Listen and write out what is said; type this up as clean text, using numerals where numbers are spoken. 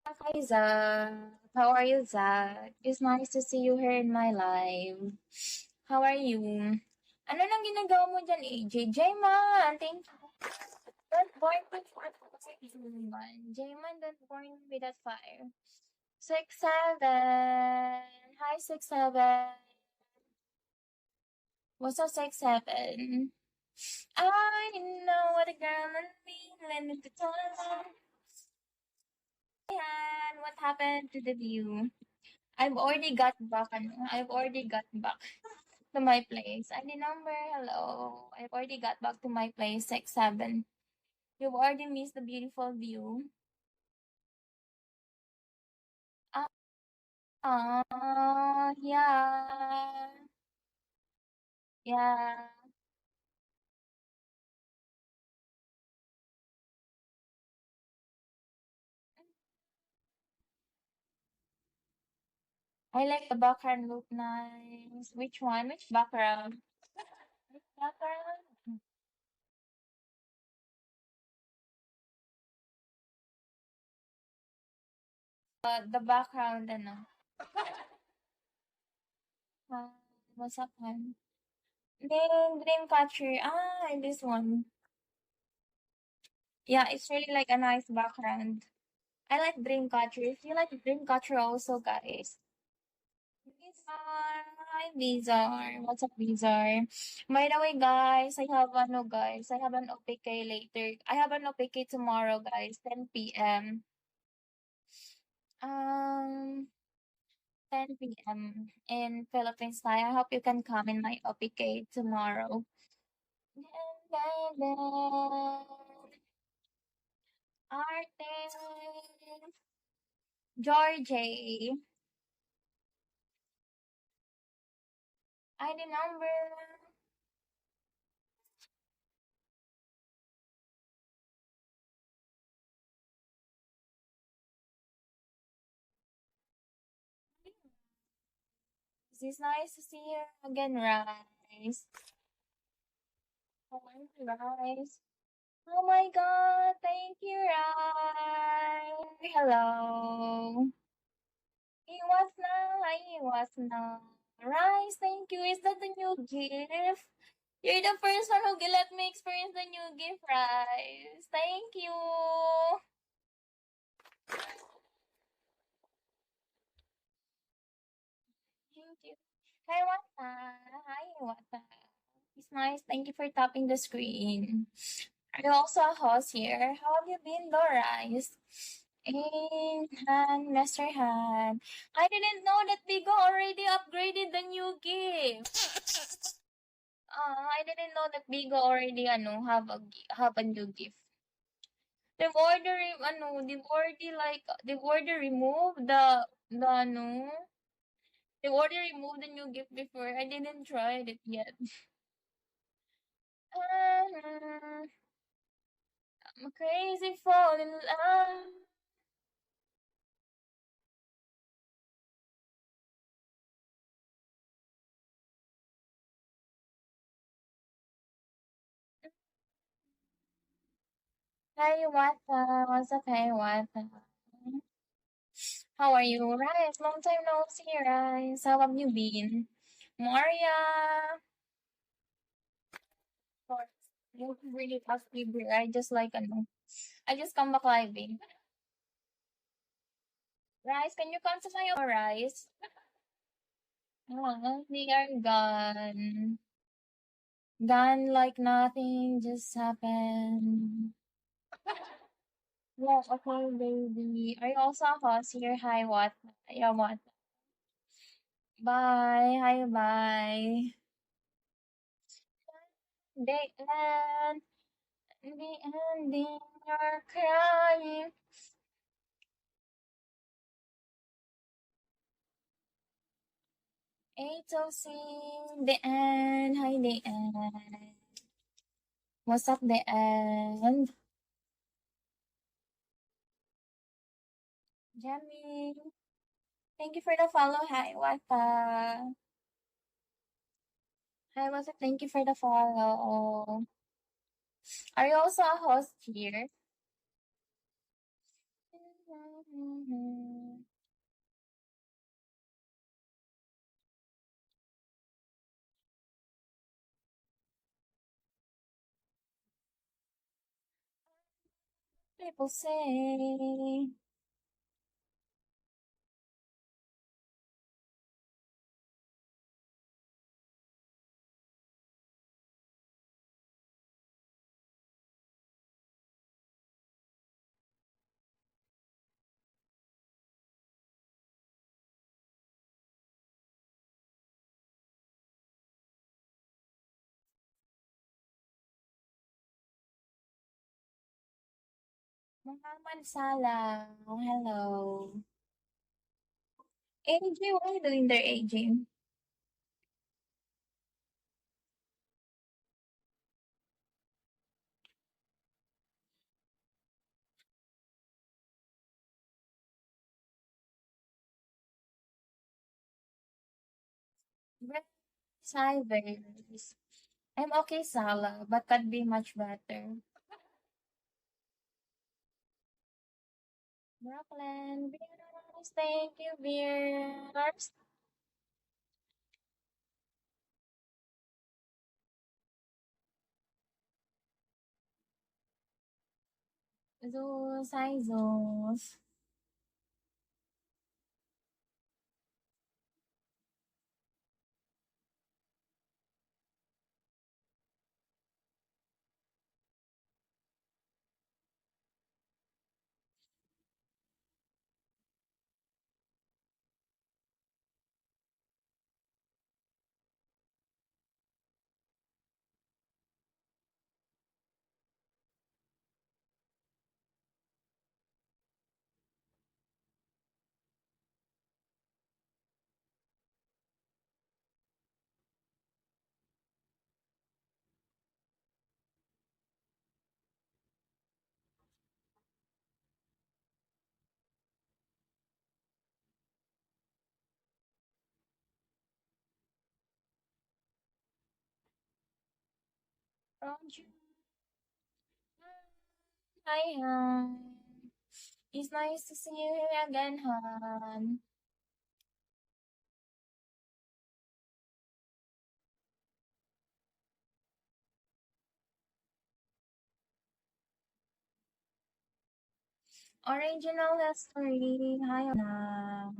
Hi, Zach. How are you, Zach? It's nice to see you here in my live. How are you? Ano nang ginagawa mo dyan, AJ? J-Man, thank you. Don't burn with J-Man. J-Man, don't burn with that fire. 6-7. Hi, 6-7. What's up, 6-7? I know what a girl and me lending to time. And what happened to the view? I've already got back to my place. ID number, hello. I've already got back to my place, 6-7. You've already missed the beautiful view. Yeah. Yeah. I like the background look nice. Which one? Which background? Which background? The background, ano? Uh, what's up, hon? Dreamcatcher. This one. Yeah, it's really like a nice background. I like Dreamcatcher. If you like Dreamcatcher also, guys. Bizarre. Hi, Bizarre. What's up, Bizarre? By the way, guys, I have an OPK later. I have an OPK tomorrow, guys, 10 p.m. 10 p.m. in Philippines time. I hope you can come in my OPK tomorrow. Arte. Georgie. ID number. It's nice to see you again, Rice. Oh my Rice. Oh my god, thank you, Rice. Hello. Iwas na. Rice, thank you. Is that the new gift? You're the first one who let me experience the new gift, Rice. Thank you. Thank you. Hi, Wata. Hi, Wata. It's nice. Thank you for tapping the screen. Are you also a host here? How have you been, Doris? And Han, Mr. Han. I didn't know that Bigo already upgraded the new gift. I didn't know that Bigo already have a new gift. They've already removed they've already removed the new gift before. I didn't try it yet. I'm crazy fall in love. Hey, what's up? Hey, Wata. How are you, Rice? Long time no see, Rice. How have you been? Maria. Or- You really ask me, I just I just come back living. Rice, can you come to my Rice? Oh, they are gone. Gone like nothing just happened. Yeah, okay, baby. Are you also a host here? Hi, what? Yeah, what? Bye. Hi, bye. The end. The ending. You're crying. 806. The end. Hi, the end. What's up, the end? Jamie. Thank you for the follow. Hi, what? Hi, what's up? Thank you for the follow. Are you also a host here? People say, Muhammad Salah. Hello. AJ, what are you doing there, AJ? Brent Sivers. I'm okay, Salah, but could be much better. Brooklyn, Bears. Thank you, Bears. Zeus, hi, Zeus. Roger. Hi, Han. It's nice to see you here again, Han. Original history. Hi, Anna.